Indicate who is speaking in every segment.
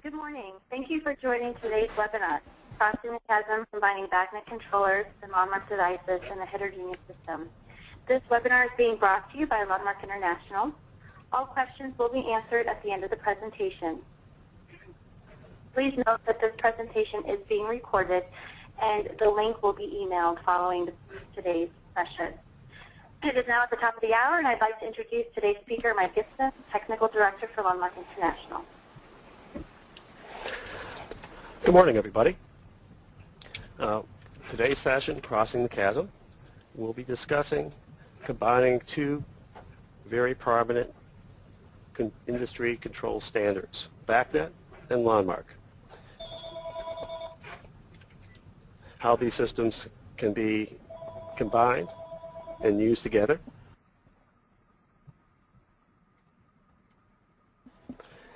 Speaker 1: Good morning. Thank you for joining today's webinar, Crossing the Chasm, Combining BACnet Controllers and LonMark Devices in a Heterogeneous System. This webinar is being brought to you by LonMark International. All questions will be answered at the end of the presentation. Please note that this presentation is being recorded and the link will be emailed following today's session. It is now at the top of the hour, and I'd like to introduce today's speaker, Mike Gibson, Technical Director for LonMark International.
Speaker 2: Good morning, everybody. Today's session, Crossing the Chasm, we'll be discussing combining two very prominent industry control standards, BACnet and LonMark. How these systems can be combined and used together,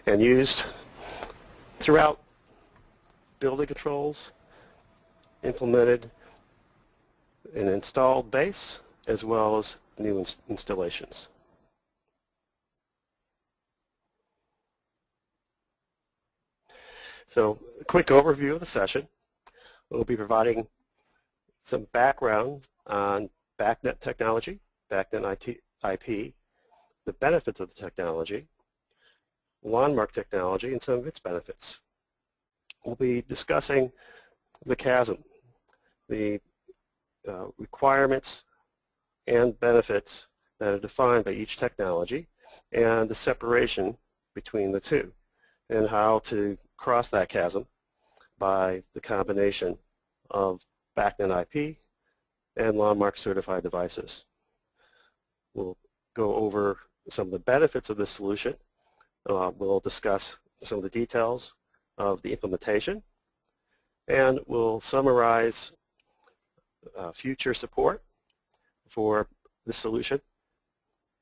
Speaker 2: and used throughout building controls, implemented in installed base, as well as new installations. So, a quick overview of the session. We'll be providing some background on BACnet technology, BACnet IP, the benefits of the technology, LonMark technology, and some of its benefits. We'll be discussing the chasm, the requirements and benefits that are defined by each technology, and the separation between the two, and how to cross that chasm by the combination of BACnet IP and LonMark certified devices. We'll go over some of the benefits of this solution. We'll discuss some of the details of the implementation, and we'll summarize future support for the solution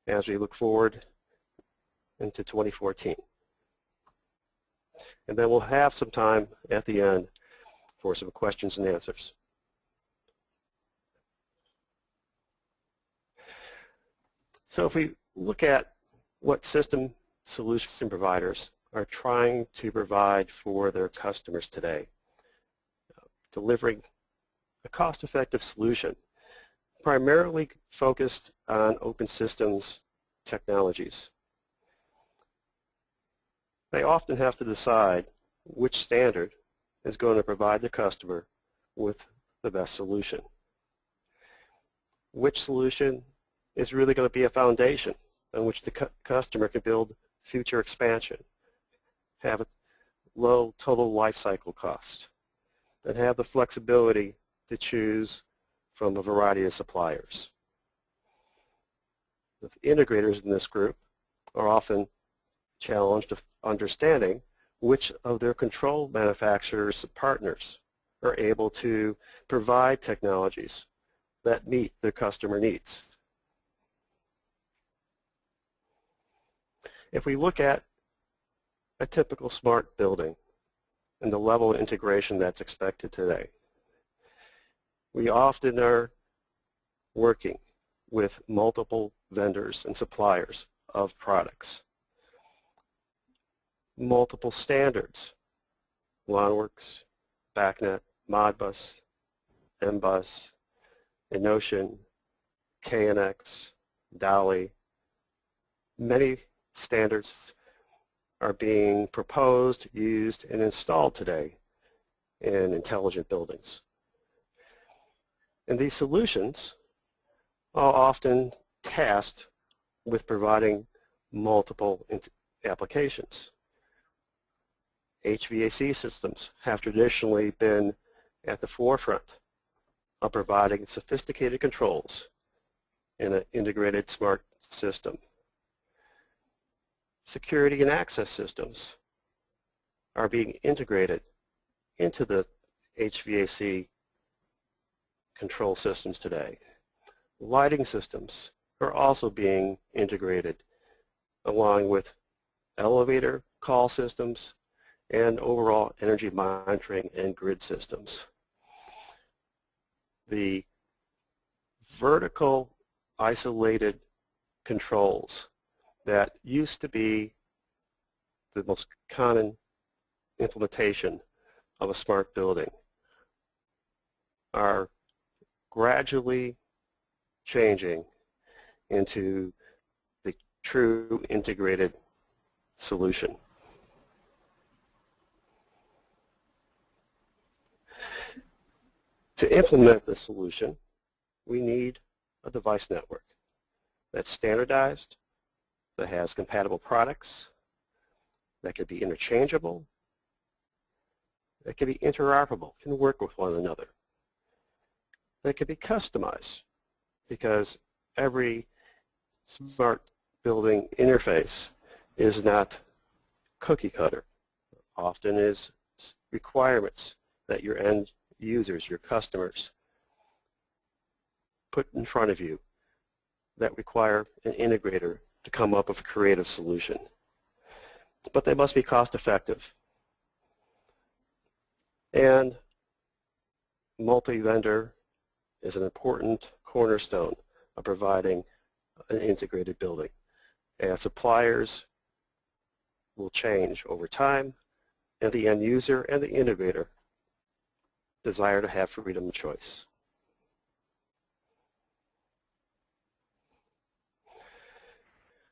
Speaker 2: as we look forward into 2014. And then we'll have some time at the end for some questions and answers. So if we look at what system solution providers are trying to provide for their customers today, delivering a cost-effective solution primarily focused on open systems technologies. They often have to decide which standard is going to provide the customer with the best solution. Which solution is really going to be a foundation on which the customer can build future expansion, have a low total life cycle cost, and have the flexibility to choose from a variety of suppliers. The integrators in this group are often challenged of understanding which of their control manufacturers' partners are able to provide technologies that meet their customer needs. If we look at a typical smart building and the level of integration that's expected today, we often are working with multiple vendors and suppliers of products. Multiple standards, LonWorks, BACnet, Modbus, MBus, Enotion, KNX, Dali. Many standards are being proposed, used, and installed today in intelligent buildings. And these solutions are often tasked with providing multiple applications. HVAC systems have traditionally been at the forefront of providing sophisticated controls in an integrated smart system. Security and access systems are being integrated into the HVAC control systems today. Lighting systems are also being integrated along with elevator call systems and overall energy monitoring and grid systems. The vertical isolated controls that used to be the most common implementation of a smart building are gradually changing into the true integrated solution. To implement the solution, we need a device network that's standardized, that has compatible products, that can be interchangeable, that can be interoperable, can work with one another, that can be customized, because every smart building interface is not cookie cutter. Often is requirements that your end users, your customers, put in front of you that require an integrator to come up with a creative solution. But they must be cost effective. And multi-vendor is an important cornerstone of providing an integrated building. And suppliers will change over time, and the end user and the integrator desire to have freedom of choice.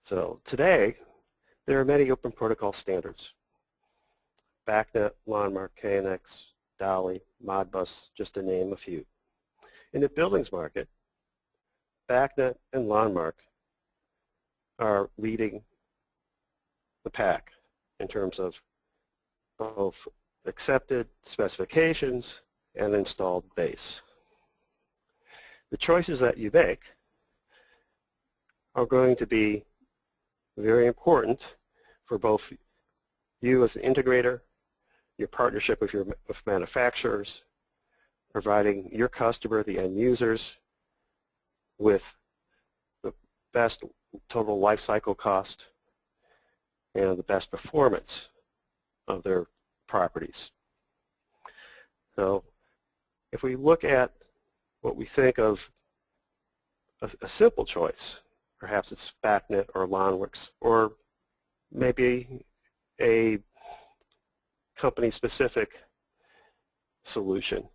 Speaker 2: So today, there are many open protocol standards. BACnet, LonMark, KNX, Dolly, Modbus, just to name a few. In the buildings market, BACnet and LonMark are leading the pack in terms of both accepted specifications and installed base. The choices that you make are going to be very important for both you as an integrator, your partnership with manufacturers, providing your customer, the end users, with the best total life cycle cost and the best performance of their properties. So if we look at what we think of a simple choice, perhaps it's BACnet or LonWorks, or maybe a company-specific solution.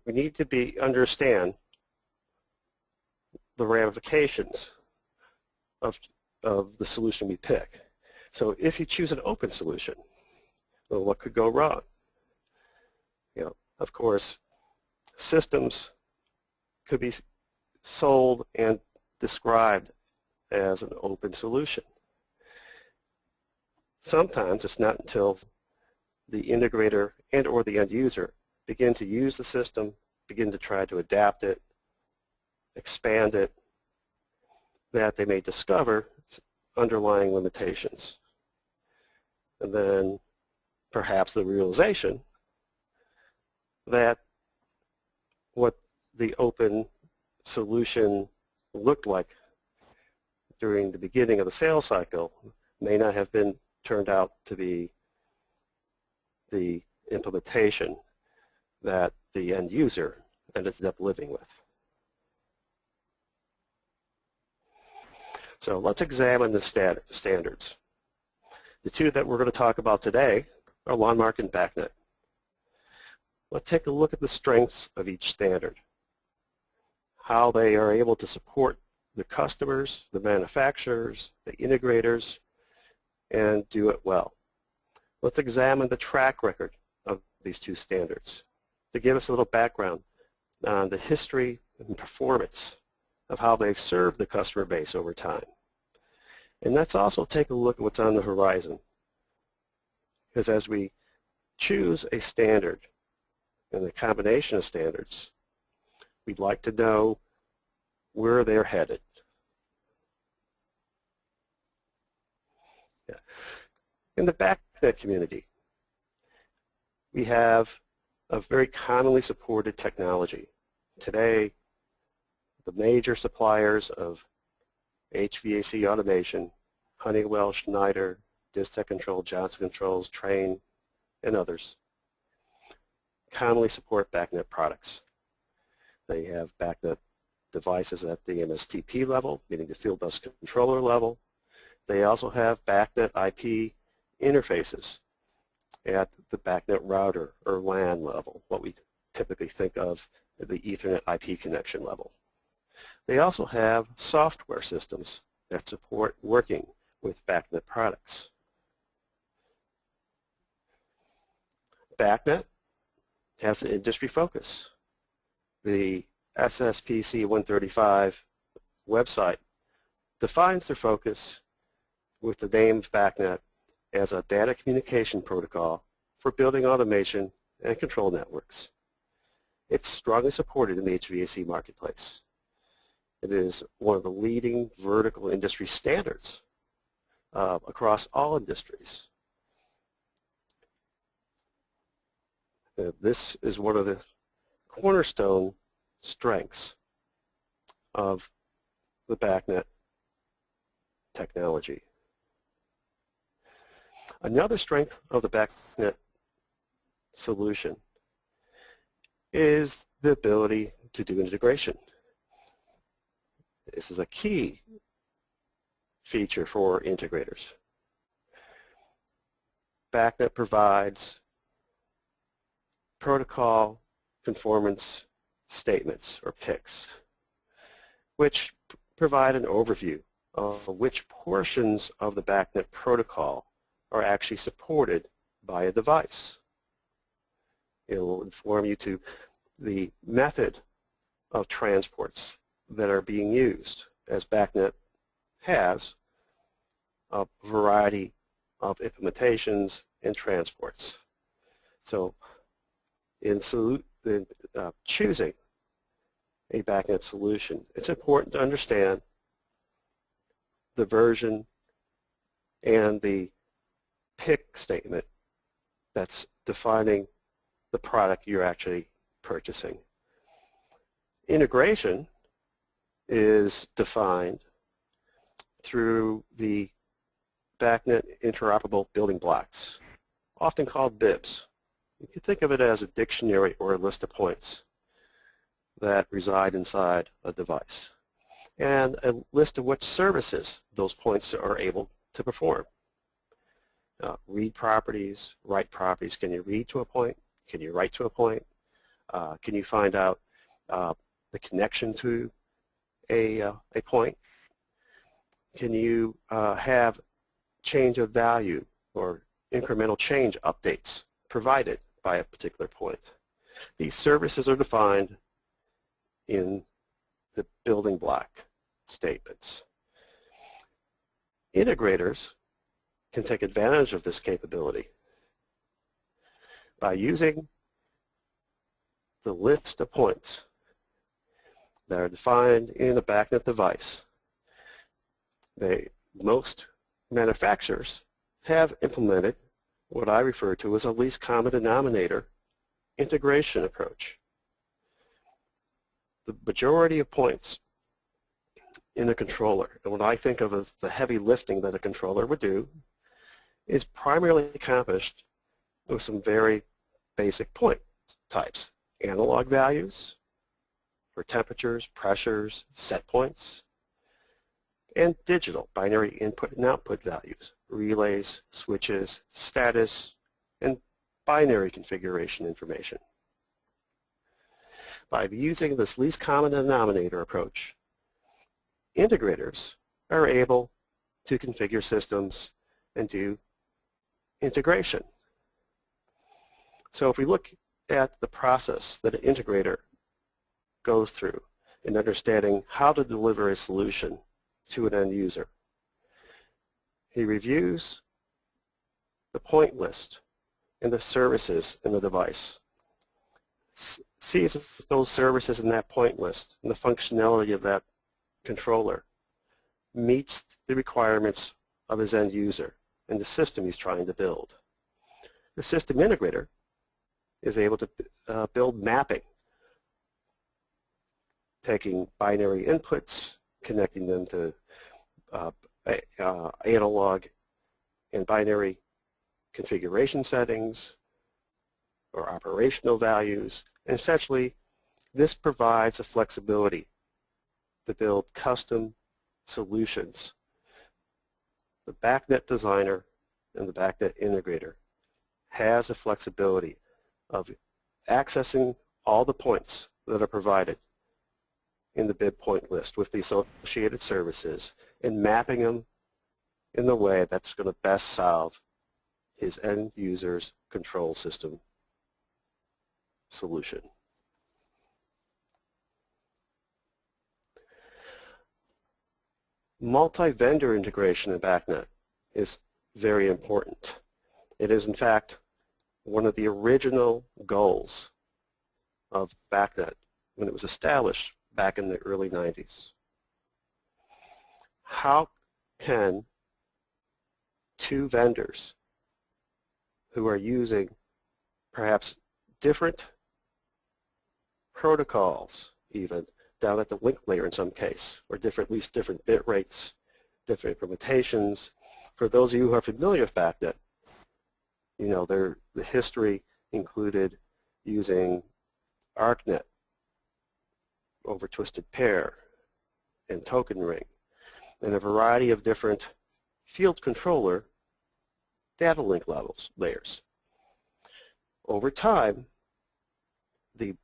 Speaker 2: We need to understand the ramifications of the solution we pick. So if you choose an open solution, well, what could go wrong? You know, of course, systems could be sold and described as an open solution. Sometimes it's not until the integrator and or the end user begin to use the system, begin to try to adapt it, expand it, that they may discover underlying limitations. And then perhaps the realization that what the open solution looked like during the beginning of the sales cycle may not have been turned out to be the implementation that the end user ended up living with. So let's examine the standards. The two that we're going to talk about today are LonMark and BACnet. Let's take a look at the strengths of each standard, how they are able to support the customers, the manufacturers, the integrators, and do it well. Let's examine the track record of these two standards to give us a little background on the history and performance of how they've served the customer base over time. And let's also take a look at what's on the horizon, because as we choose a standard and the combination of standards, we'd like to know where they're headed. Yeah. In the BACnet community, we have a very commonly supported technology. Today, the major suppliers of HVAC automation, Honeywell, Schneider, Distech Control, Johnson Controls, Trane, and others, commonly support BACnet products. They have BACnet devices at the MSTP level, meaning the field bus controller level. They also have BACnet IP interfaces at the BACnet router or LAN level, what we typically think of at the Ethernet IP connection level. They also have software systems that support working with BACnet products. BACnet has an industry focus. The SSPC 135 website defines their focus with the name of BACnet as a data communication protocol for building automation and control networks. It's strongly supported in the HVAC marketplace. It is one of the leading vertical industry standards across all industries. This is one of the cornerstone strengths of the BACnet technology. Another strength of the BACnet solution is the ability to do integration. This is a key feature for integrators. BACnet provides protocol conformance statements, or PICs, which provide an overview of which portions of the BACnet protocol are actually supported by a device. It will inform you to the method of transports that are being used, as BACnet has a variety of implementations and transports. So in choosing a BACnet solution, it's important to understand the version and the PIC statement that's defining the product you're actually purchasing. Integration is defined through the BACnet interoperable building blocks, often called BIBs. You can think of it as a dictionary or a list of points that reside inside a device, and a list of which services those points are able to perform. Read properties, write properties. Can you read to a point? Can you write to a point? Can you find out the connection to a point? Can you have change of value or incremental change updates provided by a particular point? These services are defined in the building block statements. Integrators can take advantage of this capability by using the list of points that are defined in a BACnet device. Most manufacturers have implemented what I refer to as a least common denominator integration approach. The majority of points in a controller, and what I think of as the heavy lifting that a controller would do, is primarily accomplished with some very basic point types. Analog values for temperatures, pressures, set points, and digital binary input and output values, relays, switches, status, and binary configuration information. By using this least common denominator approach, integrators are able to configure systems and do integration. So if we look at the process that an integrator goes through in understanding how to deliver a solution to an end user, he reviews the point list and the services in the device, sees if those services in that point list and the functionality of that controller meets the requirements of his end user and the system he's trying to build. The system integrator is able to build mapping, taking binary inputs, connecting them to analog and binary configuration settings or operational values, and essentially this provides a flexibility to build custom solutions. The BACnet designer and the BACnet integrator has the flexibility of accessing all the points that are provided in the bid point list with the associated services and mapping them in the way that's going to best solve his end user's control system solution. Multi-vendor integration in BACnet is very important. It is, in fact, one of the original goals of BACnet when it was established back in the early 90s. How can two vendors who are using perhaps different protocols even down at the link layer in some case, or at least different bit rates, different implementations. For those of you who are familiar with BACnet, you know, the history included using ArcNet over Twisted Pair and Token Ring and a variety of different field controller data link layers. Over time, the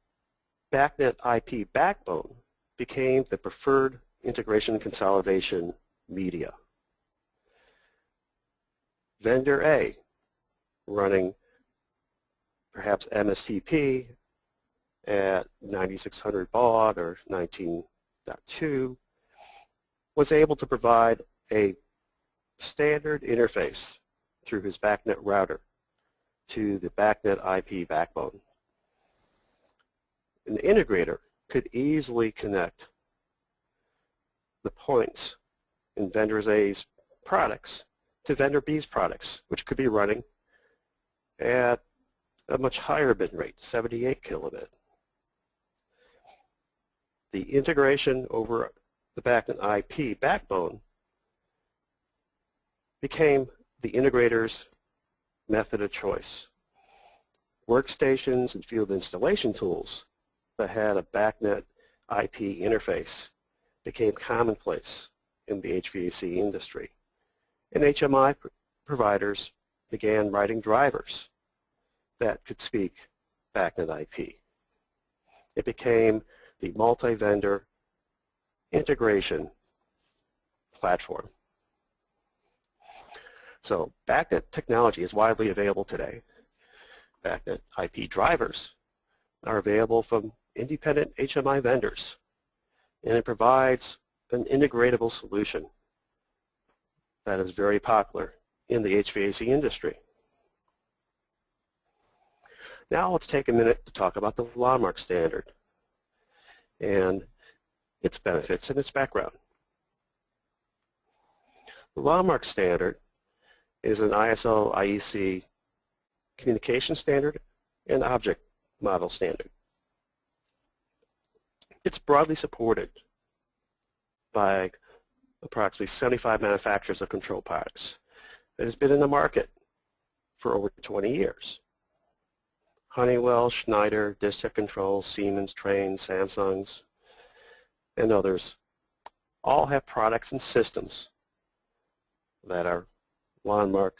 Speaker 2: BACnet IP backbone became the preferred integration consolidation media. Vendor A, running perhaps MSTP at 9600 baud or 19.2, was able to provide a standard interface through his BACnet router to the BACnet IP backbone. An integrator could easily connect the points in vendor A's products to vendor B's products, which could be running at a much higher bit rate, 78 kilobit. The integration over the BACnet IP backbone became the integrator's method of choice. Workstations and field installation tools that had a BACnet IP interface became commonplace in the HVAC industry. And HMI providers began writing drivers that could speak BACnet IP. It became the multi-vendor integration platform. So BACnet technology is widely available today. BACnet IP drivers are available from independent HMI vendors, and it provides an integratable solution that is very popular in the HVAC industry. Now let's take a minute to talk about the LonMark Standard and its benefits and its background. The LonMark Standard is an ISO IEC communication standard and object model standard. It's broadly supported by approximately 75 manufacturers of control products. It has been in the market for over 20 years. Honeywell, Schneider, Distech Controls, Siemens, Trane, Samsung's, and others all have products and systems that are LonMark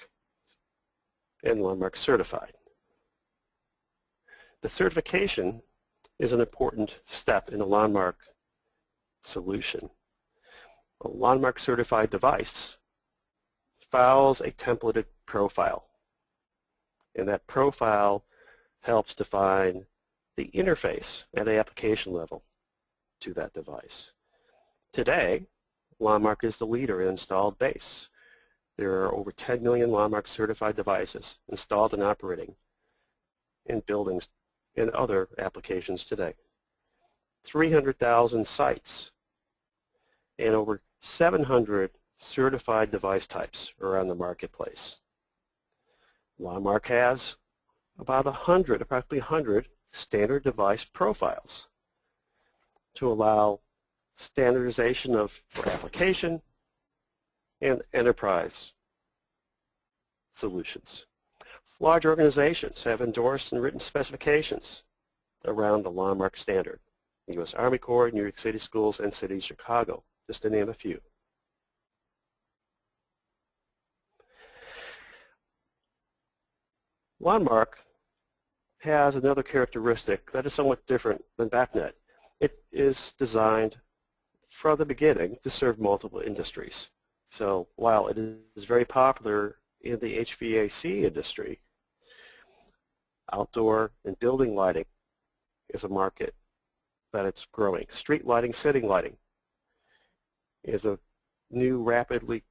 Speaker 2: and LonMark certified. The certification is an important step in the LonMark solution. A LonMark certified device files a templated profile, and that profile helps define the interface at the application level to that device. Today, LonMark is the leader in installed base. There are over 10 million LonMark certified devices installed and operating in buildings and other applications today. 300,000 sites and over 700 certified device types are on the marketplace. LonMark has about approximately 100 standard device profiles to allow standardization for application and enterprise solutions. Large organizations have endorsed and written specifications around the LonMark Standard. The U.S. Army Corps, New York City Schools, and City of Chicago, just to name a few. LonMark has another characteristic that is somewhat different than BACnet. It is designed from the beginning to serve multiple industries. So while it is very popular in the HVAC industry, outdoor and building lighting is a market that it's growing. Street lighting, city lighting is a new rapidly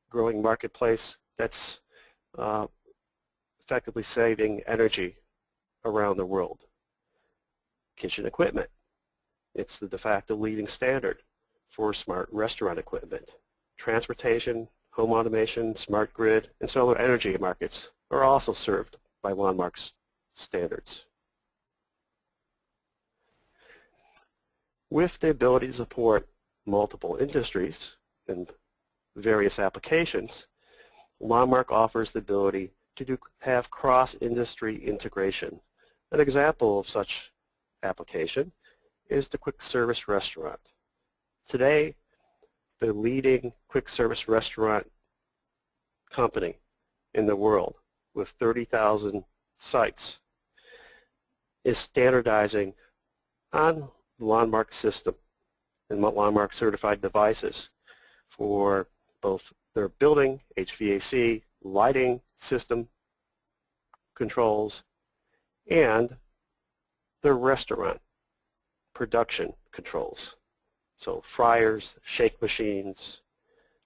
Speaker 2: growing marketplace that's effectively saving energy around the world. Kitchen equipment. It's the de facto leading standard for smart restaurant equipment. Transportation, home automation, smart grid, and solar energy markets are also served by LonMark's standards. With the ability to support multiple industries and various applications, LonMark offers the ability to have cross-industry integration. An example of such application is the quick service restaurant. Today, the leading quick service restaurant company in the world with 30,000 sites is standardizing on the LonMark system and LonMark certified devices for both their building, HVAC, lighting system controls, and their restaurant production controls. So fryers, shake machines,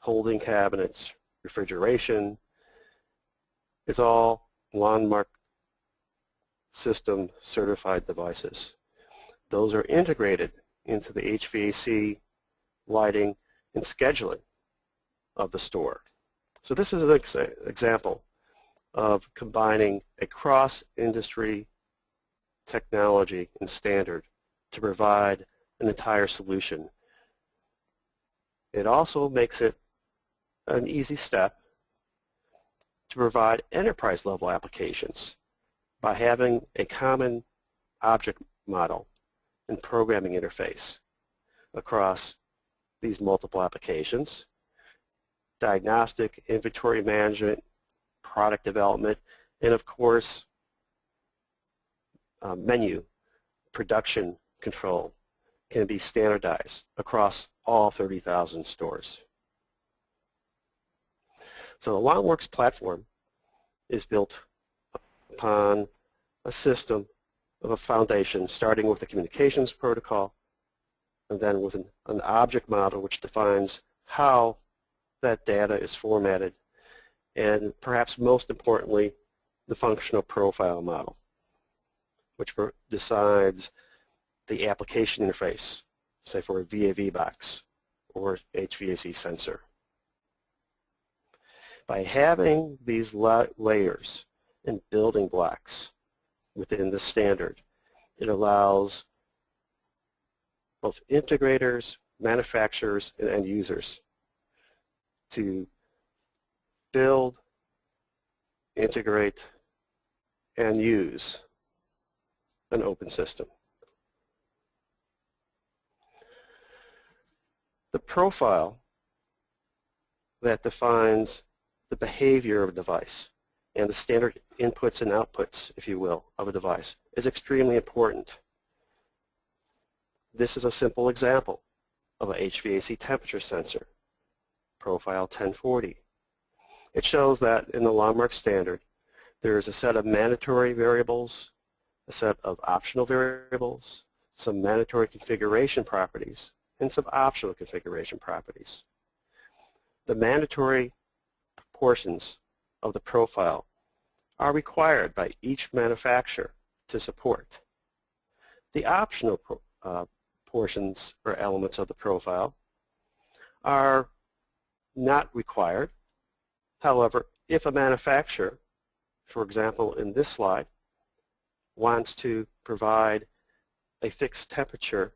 Speaker 2: holding cabinets, refrigeration is all LonMark system certified devices. Those are integrated into the HVAC, lighting, and scheduling of the store. So this is an example of combining a cross-industry technology and standard to provide an entire solution. It also makes it an easy step to provide enterprise-level applications by having a common object model and programming interface across these multiple applications: diagnostic, inventory management, product development, and of course menu production control can be standardized across all 30,000 stores. So the LonMark's platform is built upon a system of a foundation starting with the communications protocol and then with an object model which defines how that data is formatted, and perhaps most importantly, the functional profile model, which decides the application interface, say for a VAV box or HVAC sensor. By having these layers and building blocks within the standard, it allows both integrators, manufacturers, and end users to build, integrate, and use an open system. The profile that defines the behavior of a device and the standard inputs and outputs, if you will, of a device is extremely important. This is a simple example of an HVAC temperature sensor, profile 1040. It shows that in the LonMark standard, there is a set of mandatory variables, a set of optional variables, some mandatory configuration properties, and some optional configuration properties. The mandatory portions of the profile are required by each manufacturer to support. The optional portions or elements of the profile are not required. However, if a manufacturer, for example in this slide, wants to provide a fixed temperature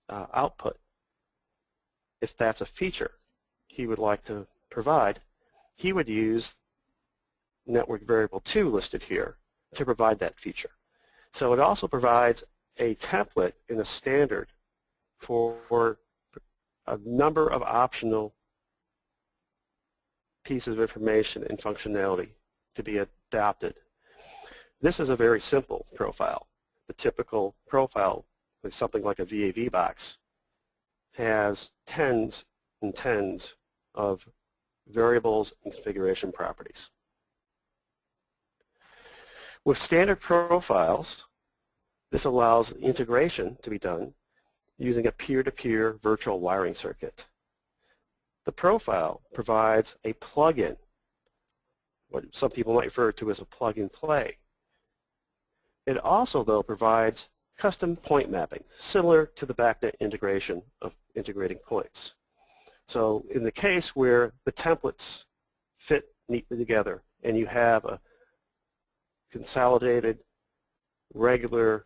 Speaker 2: output, if that's a feature he would like to provide, he would use network variable 2 listed here to provide that feature. So it also provides a template in a standard for a number of optional pieces of information and functionality to be adopted. This is a very simple profile. The typical profile with something like a VAV box has tens and tens of variables and configuration properties. With standard profiles, this allows integration to be done using a peer-to-peer virtual wiring circuit. The profile provides a plug-in, what some people might refer to as a plug-and-play. It also, though, provides custom point mapping, similar to the BACnet integration of integrating points. So in the case where the templates fit neatly together and you have a consolidated, regular,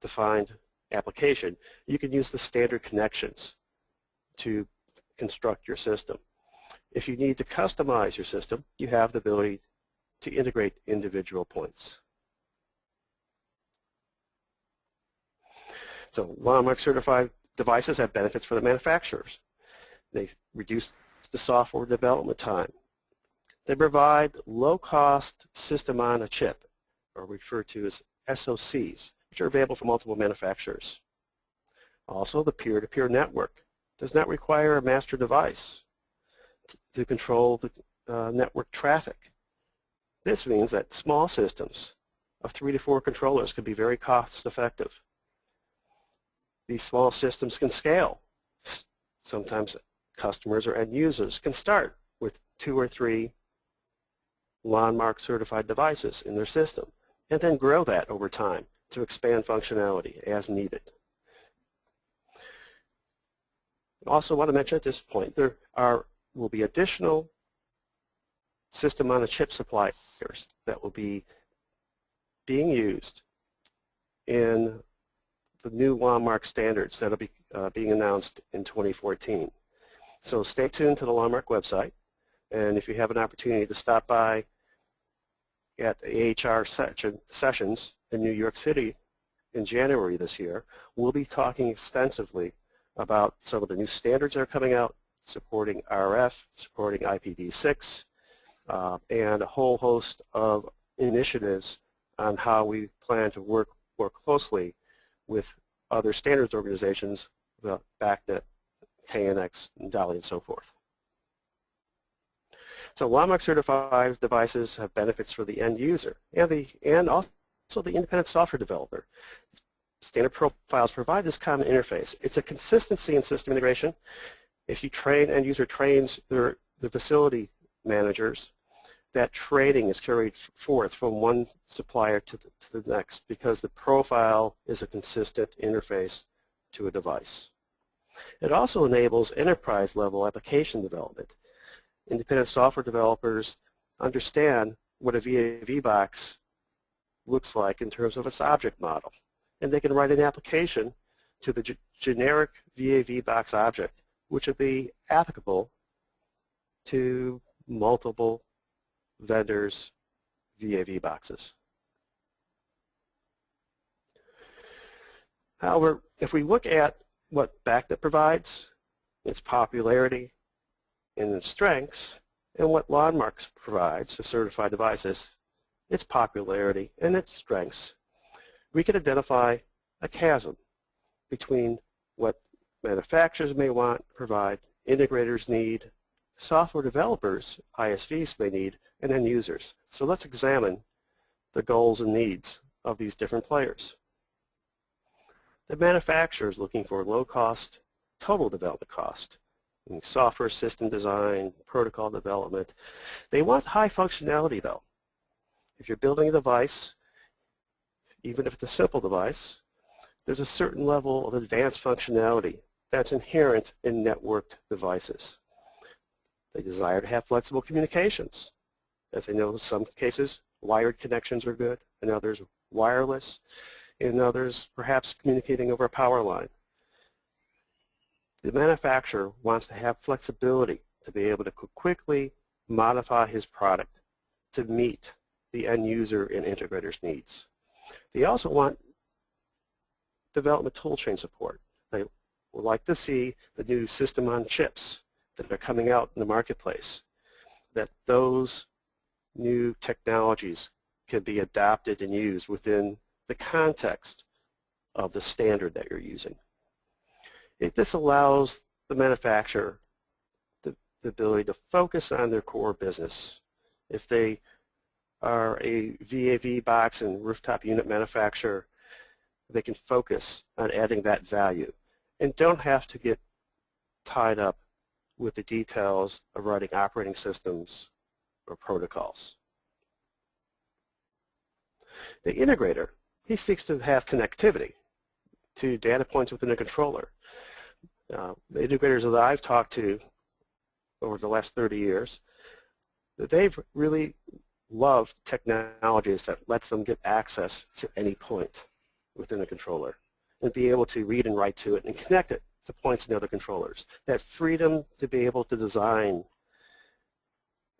Speaker 2: defined application, you can use the standard connections to construct your system. If you need to customize your system, you have the ability to integrate individual points. So LonMark certified devices have benefits for the manufacturers. They reduce the software development time. They provide low-cost system on a chip, or referred to as SoCs, which are available from multiple manufacturers. Also, the peer-to-peer network does not require a master device to control the network traffic. This means that small systems of 3 to 4 controllers can be very cost-effective. These small systems can scale. Sometimes customers or end users can start with 2 or 3 LonMark certified devices in their system and then grow that over time to expand functionality as needed. I also want to mention at this point there will be additional system on a chip suppliers that will be being used in the new LonMark standards that will be being announced in 2014. So stay tuned to the LonMark website, and if you have an opportunity to stop by at the AHR sessions in New York City in January this year, we'll be talking extensively about some of the new standards that are coming out, supporting RF, supporting IPv6, and a whole host of initiatives on how we plan to work more closely with other standards organizations, the BACnet, KNX, and DALI, and so forth. So LonMark certified devices have benefits for the end user and also the independent software developer. Standard profiles provide this common interface. It's a consistency in system integration. If you train, end user trains the facility managers, that training is carried forth from one supplier to the next because the profile is a consistent interface to a device. It also enables enterprise-level application development. Independent software developers understand what a VAV box looks like in terms of its object model, and they can write an application to the generic VAV box object, which would be applicable to multiple vendors' VAV boxes. However, if we look at what BACnet provides, its popularity and its strengths, and what LonMark provides to certified devices, its popularity and its strengths, we can identify a chasm between what manufacturers may want to provide, integrators need, software developers, ISVs may need, and end users. So let's examine the goals and needs of these different players. The manufacturer is looking for low-cost total development cost, software system design, protocol development. They want high functionality, though. If you're building a device, even if it's a simple device, there's a certain level of advanced functionality that's inherent in networked devices. They desire to have flexible communications. As I know, in some cases, wired connections are good, in others, wireless, in others, perhaps communicating over a power line. The manufacturer wants to have flexibility to be able to quickly modify his product to meet the end user and integrator's needs. They also want development toolchain support. They would like to see the new system on chips that are coming out in the marketplace, that those new technologies can be adopted and used within the context of the standard that you're using. This allows the manufacturer the ability to focus on their core business. If they are a VAV box and rooftop unit manufacturer, they can focus on adding that value and don't have to get tied up with the details of writing operating systems or protocols. The integrator, he seeks to have connectivity to data points within a controller. The integrators that I've talked to over the last 30 years, they've really loved technologies that lets them get access to any point within a controller and be able to read and write to it and connect it to points in other controllers. That freedom to be able to design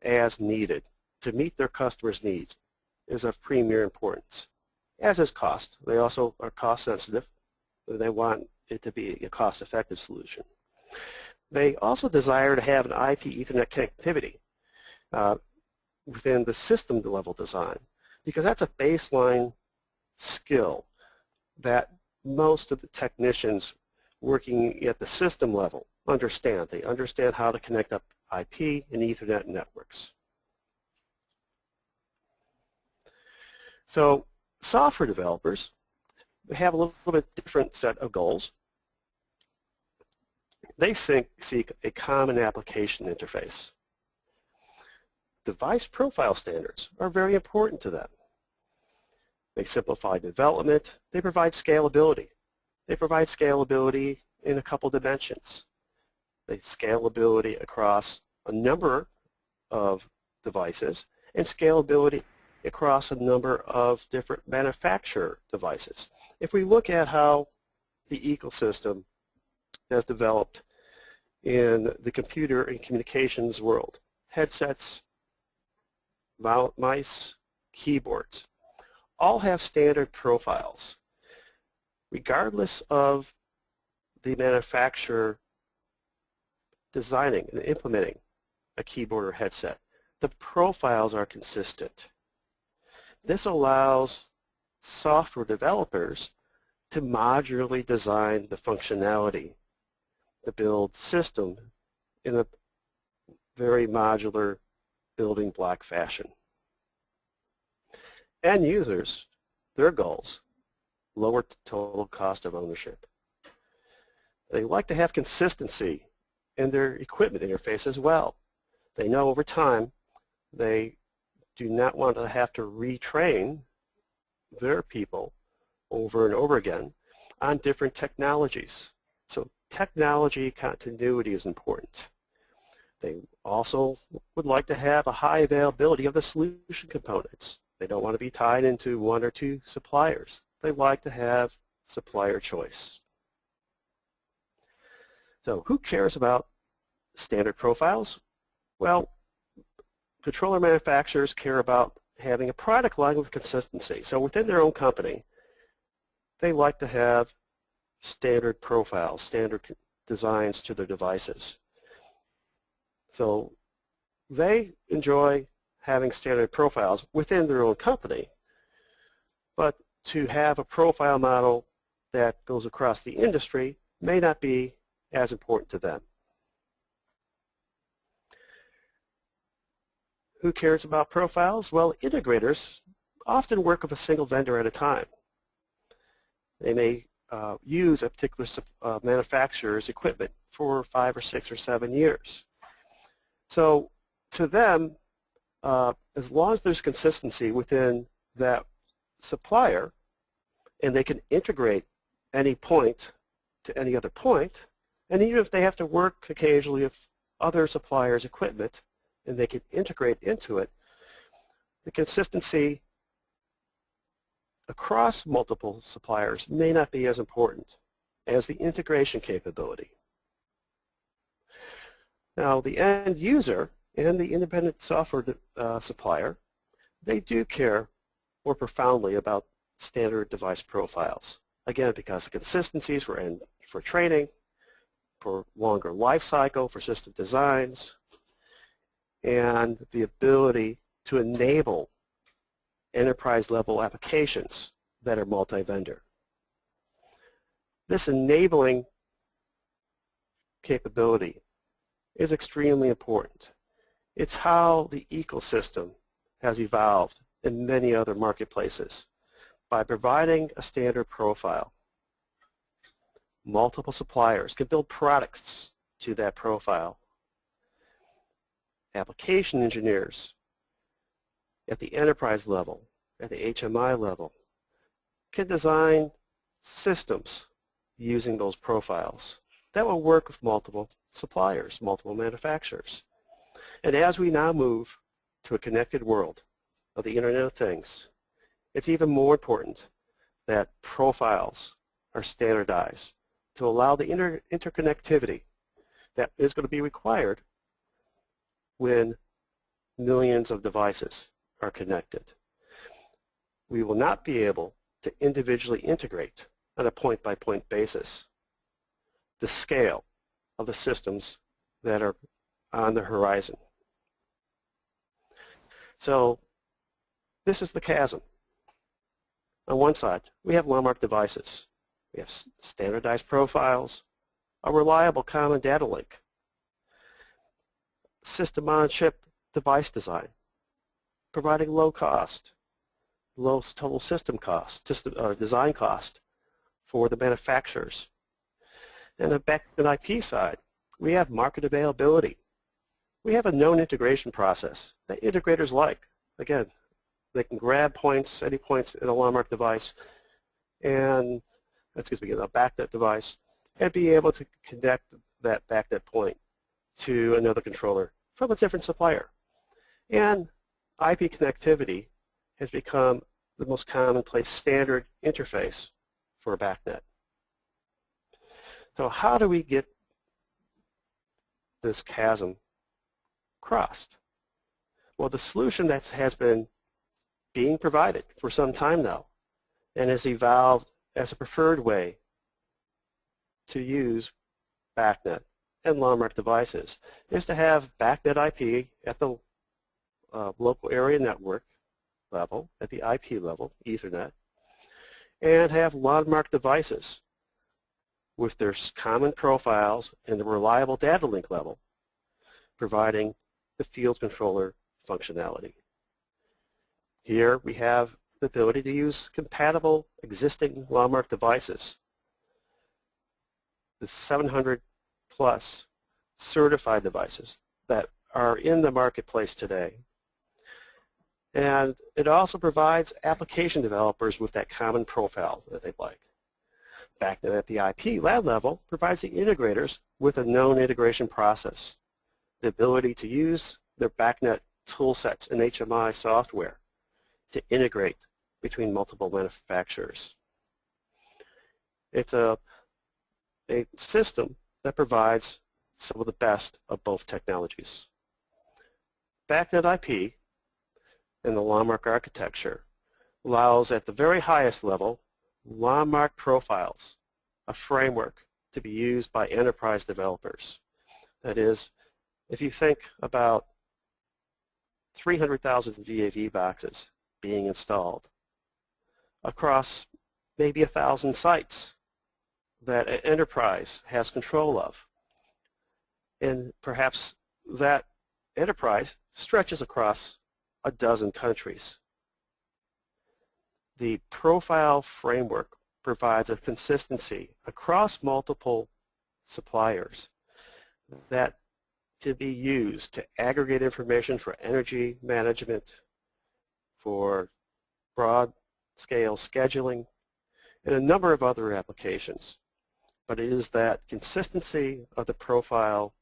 Speaker 2: as needed to meet their customers' needs is of premier importance, as is cost. They also are cost sensitive. They want it to be a cost-effective solution. They also desire to have an IP Ethernet connectivity within the system level design, because that's a baseline skill that most of the technicians working at the system level understand. They understand how to connect up IP and Ethernet networks. So software developers have a little bit different set of goals. They seek a common application interface. Device profile standards are very important to them. They simplify development. They provide scalability. They provide scalability in a couple dimensions. They scalability across a number of devices and scalability across a number of different manufacturer devices. If we look at how the ecosystem has developed in the computer and communications world, headsets, mice, keyboards, all have standard profiles. Regardless of the manufacturer designing and implementing a keyboard or headset, the profiles are consistent. This allows software developers to modularly design the functionality, the build system in a very modular building block fashion. End users, their goals, lower total cost of ownership. They like to have consistency in their equipment interface as well. They know over time they do not want to have to retrain their people over and over again on different technologies. So technology continuity is important. They also would like to have a high availability of the solution components. They don't want to be tied into one or two suppliers. They like to have supplier choice. So who cares about standard profiles? Well, controller manufacturers care about having a product line with consistency. So within their own company, they like to have standard profiles, standard designs to their devices. So they enjoy having standard profiles within their own company, but to have a profile model that goes across the industry may not be as important to them. Who cares about profiles? Well, integrators often work with a single vendor at a time. They may use a particular manufacturer's equipment for 5 or 6 or 7 years. So to them, as long as there's consistency within that supplier and they can integrate any point to any other point, and even if they have to work occasionally with other suppliers' equipment and they can integrate into it, the consistency across multiple suppliers may not be as important as the integration capability. Now, the end user and the independent software supplier, they do care more profoundly about standard device profiles. Again, because of consistencies for training, for longer life cycle, for system designs, and the ability to enable enterprise-level applications that are multi-vendor. This enabling capability is extremely important. It's how the ecosystem has evolved in many other marketplaces. By providing a standard profile, multiple suppliers can build products to that profile. Application engineers at the enterprise level, at the HMI level, can design systems using those profiles that will work with multiple suppliers, multiple manufacturers. And as we now move to a connected world of the Internet of Things, it's even more important that profiles are standardized to allow the interconnectivity that is going to be required when millions of devices are connected. We will not be able to individually integrate on a point-by-point basis the scale of the systems that are on the horizon. So this is the chasm. On one side, we have LonMark devices. We have standardized profiles, a reliable common data link, system-on-chip device design, providing low cost, low total system cost, design cost for the manufacturers. And on the BACnet IP side, we have market availability. We have a known integration process that integrators like. Again, they can grab points, any points in a LonMark device, and a BACnet device, and be able to connect that BACnet point to another controller from a different supplier. And IP connectivity has become the most commonplace standard interface for a BACnet. So how do we get this chasm crossed? Well, the solution that has been being provided for some time now and has evolved as a preferred way to use BACnet and LonMark devices is to have BACnet IP at the local area network level, at the IP level, Ethernet, and have LonMark devices with their common profiles and the reliable data link level, providing the field controller functionality. Here we have the ability to use compatible existing LonMark devices. The 700 plus certified devices that are in the marketplace today. And it also provides application developers with that common profile that they'd like. BACnet at the IP lab level provides the integrators with a known integration process, the ability to use their BACnet toolsets and HMI software to integrate between multiple manufacturers. It's a system that provides some of the best of both technologies. BACnet IP in the LonMark architecture allows at the very highest level LonMark profiles, a framework to be used by enterprise developers. That is, if you think about 300,000 VAV boxes being installed across maybe 1,000 sites that an enterprise has control of, and perhaps that enterprise stretches across a dozen countries. The profile framework provides a consistency across multiple suppliers that can be used to aggregate information for energy management, for broad-scale scheduling, and a number of other applications. But it is that consistency of the profile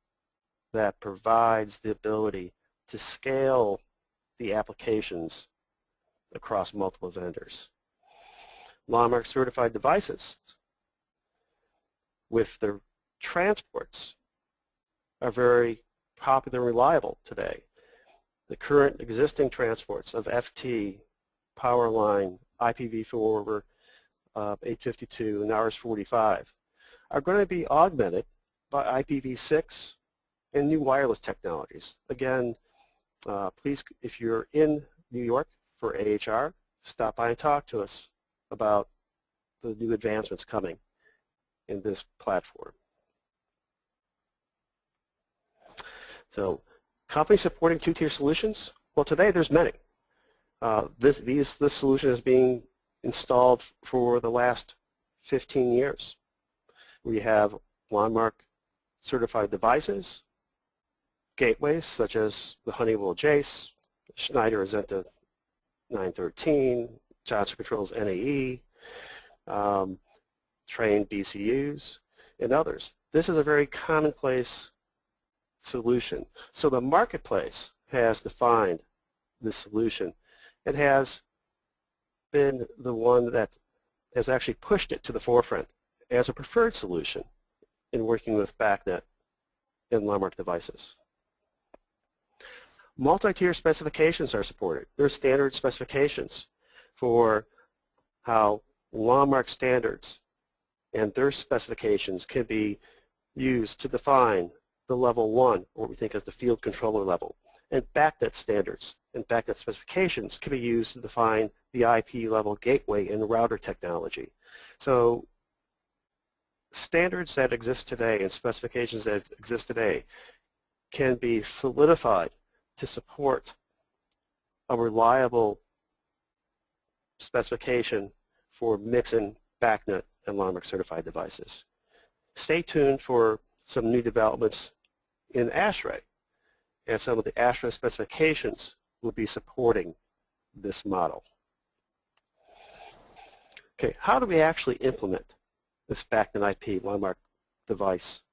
Speaker 2: that provides the ability to scale the applications across multiple vendors. LonMark certified devices with their transports are very popular and reliable today. The current existing transports of FT, Powerline, IPv4 over 852, and RS-45 are going to be augmented by IPv6 and new wireless technologies. Again, please, if you're in New York for AHR, stop by and talk to us about the new advancements coming in this platform. So, companies supporting two-tier solutions? Well, today there's many. This solution is being installed for the last 15 years. We have LonMark certified devices, gateways such as the Honeywell Jace, Schneider Azenta 913, Johnson Controls NAE, trained BCUs, and others. This is a very commonplace solution. So the marketplace has defined this solution. It has been the one that has actually pushed it to the forefront as a preferred solution in working with BACnet and LonMark devices. Multi-tier specifications are supported. There are standard specifications for how LonMark standards and their specifications can be used to define the level 1, or what we think as the field controller level. And BACnet standards and BACnet specifications can be used to define the IP level gateway and router technology. So standards that exist today and specifications that exist today can be solidified to support a reliable specification for mixing BACnet and LonMark certified devices. Stay tuned for some new developments in ASHRAE, and some of the ASHRAE specifications will be supporting this model. Okay, how do we actually implement this BACnet IP LonMark device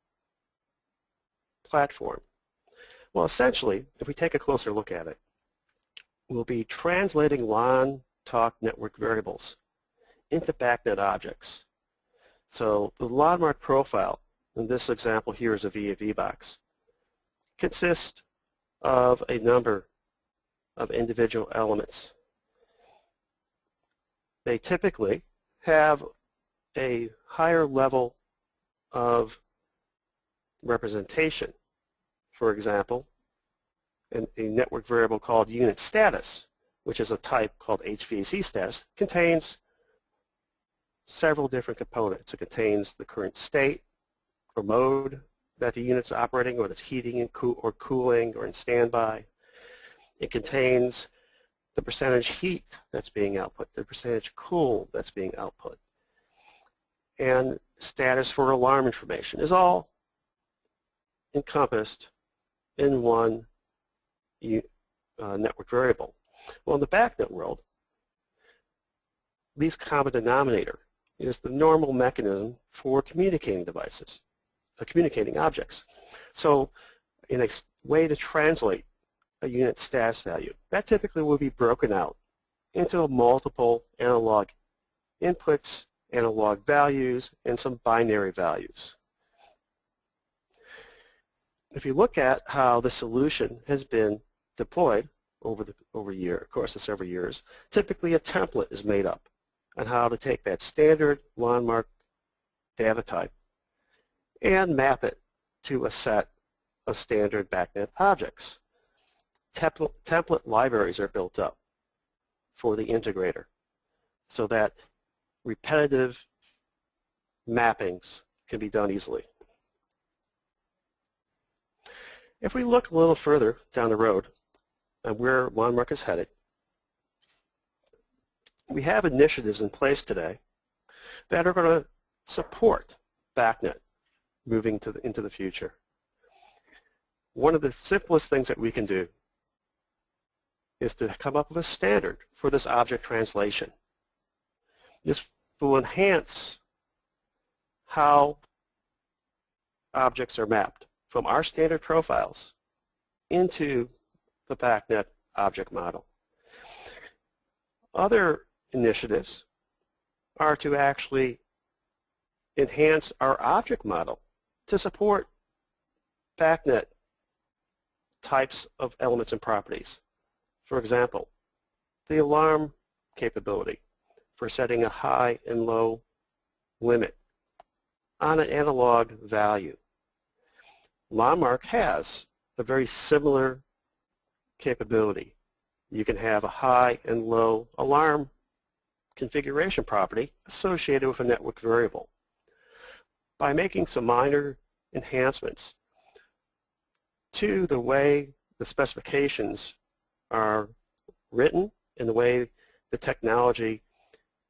Speaker 2: platform? Well, essentially, if we take a closer look at it, we'll be translating LON talk network variables into BACnet objects. So the LonMark profile, in this example here is a VAV box, consists of a number of individual elements. They typically have a higher level of representation. For example, a network variable called unit status, which is a type called HVAC status, contains several different components. It contains the current state or mode that the unit's operating, whether it's heating and or cooling or in standby. It contains the percentage heat that's being output, the percentage cool that's being output, and status for alarm information is all encompassed in one network variable. Well, in the BACnet world, least common denominator is the normal mechanism for communicating devices, communicating objects. So in a way to translate a unit status value, that typically will be broken out into multiple analog inputs, analog values, and some binary values. If you look at how the solution has been deployed over the course of several years, typically a template is made up on how to take that standard LonMark data type and map it to a set of standard BACnet objects. Template libraries are built up for the integrator so that repetitive mappings can be done easily. If we look a little further down the road and where LonMark is headed, we have initiatives in place today that are going to support BACnet moving into the future. One of the simplest things that we can do is to come up with a standard for this object translation. This will enhance how objects are mapped from our standard profiles into the BACnet object model. Other initiatives are to actually enhance our object model to support BACnet types of elements and properties. For example, the alarm capability for setting a high and low limit on an analog value. LonMark has a very similar capability. You can have a high and low alarm configuration property associated with a network variable. By making some minor enhancements to the way the specifications are written and the way the technology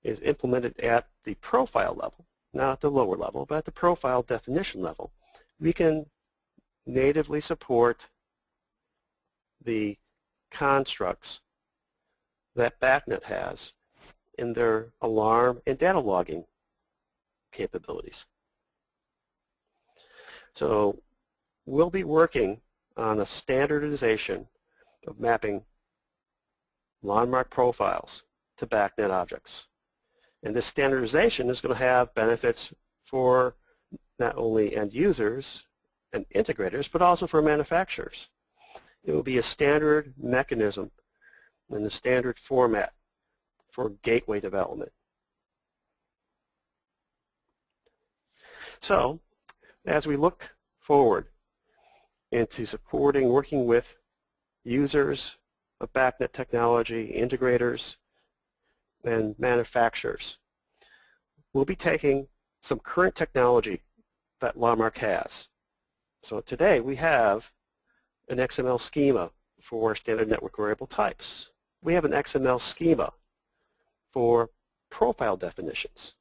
Speaker 2: is implemented at the profile level, not at the lower level, but at the profile definition level, we can natively support the constructs that BACnet has in their alarm and data logging capabilities. So we'll be working on a standardization of mapping LonMark profiles to BACnet objects. And this standardization is going to have benefits for not only end users and integrators, but also for manufacturers. It will be a standard mechanism and a standard format for gateway development. So, as we look forward into supporting, working with users of BACnet technology, integrators, and manufacturers, we'll be taking some current technology that LonMark has. So today we have an XML schema for standard network variable types. We have an XML schema for profile definitions.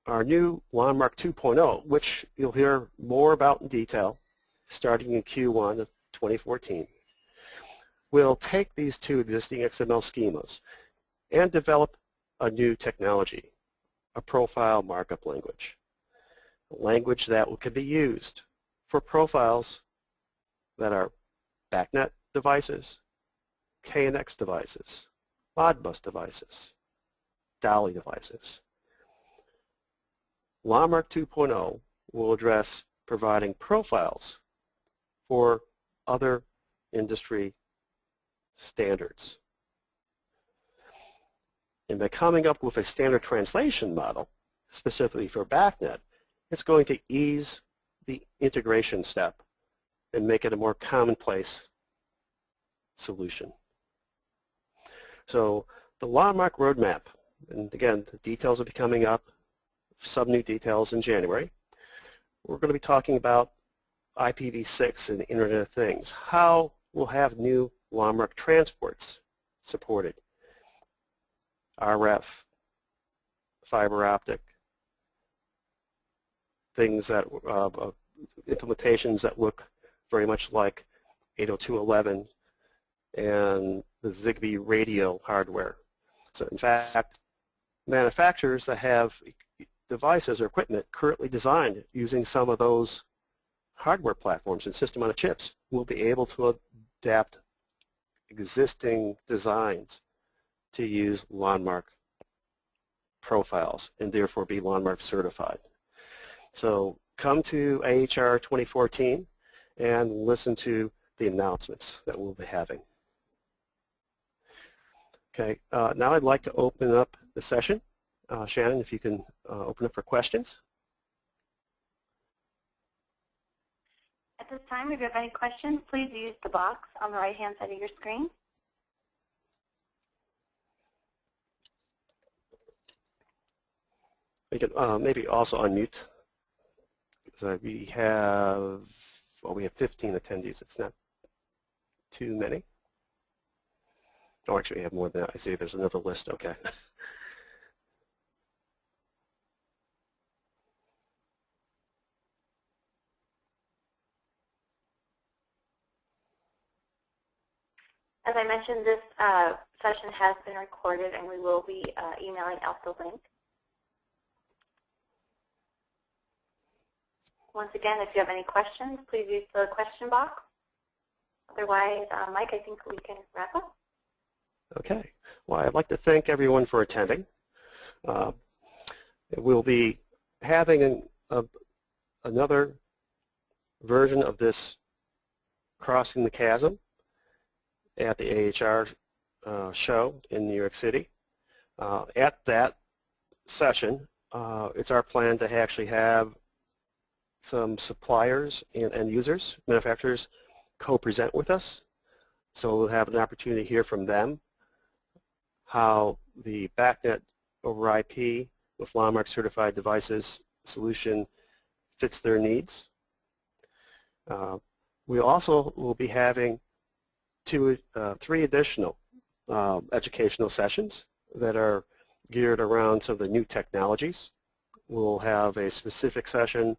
Speaker 2: Our new LonMark 2.0, which you'll hear more about in detail starting in Q1 of 2014, will take these two existing XML schemas and develop a new technology, a profile markup language, a language that can be used for profiles that are BACnet devices, KNX devices, Modbus devices, Dolly devices. LonMark 2.0 will address providing profiles for other industry standards. And by coming up with a standard translation model, specifically for BACnet, it's going to ease the integration step and make it a more commonplace solution. So the LonMark roadmap, and again, the details will be coming up, some new details in January. We're going to be talking about IPv6 and Internet of Things, how we'll have new LonMark transports supported, RF, fiber optic, things that, implementations that look very much like 802.11 and the Zigbee radio hardware. So in fact, manufacturers that have devices or equipment currently designed using some of those hardware platforms and system on chips will be able to adapt existing designs to use LonMark profiles and therefore be LonMark certified. So come to AHR 2014 and listen to the announcements that we'll be having. Okay, now I'd like to open up the session. Shannon, if you can open up for questions.
Speaker 1: At this time, if you have any questions, please use the box on the right-hand side of your screen.
Speaker 2: We can maybe also unmute. So we have 15 attendees. It's not too many. Oh, actually, we have more than that. I see there's another list. Okay.
Speaker 1: As I mentioned, this session has been recorded, and we will be emailing out the link. Once again, if you have any questions, please use the question box. Otherwise, Mike, I think we can wrap up.
Speaker 2: Okay. Well, I'd like to thank everyone for attending. We'll be having another version of this Crossing the Chasm at the AHR show in New York City. At that session, it's our plan to actually have some suppliers and end users, manufacturers, co-present with us. So we'll have an opportunity to hear from them how the BACnet over IP with LonMark certified devices solution fits their needs. We also will be having three additional educational sessions that are geared around some of the new technologies. We'll have a specific session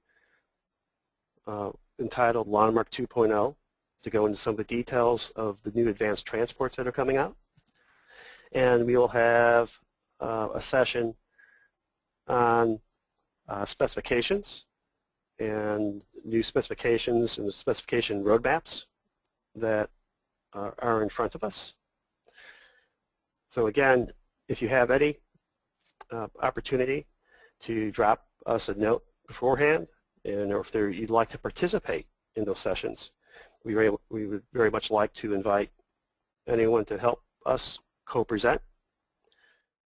Speaker 2: entitled LonMark 2.0 to go into some of the details of the new advanced transports that are coming out. And we'll have a session on specifications and new specifications and the specification roadmaps that are in front of us. So again, if you have any opportunity to drop us a note beforehand, and if you'd like to participate in those sessions, we would very much like to invite anyone to help us co-present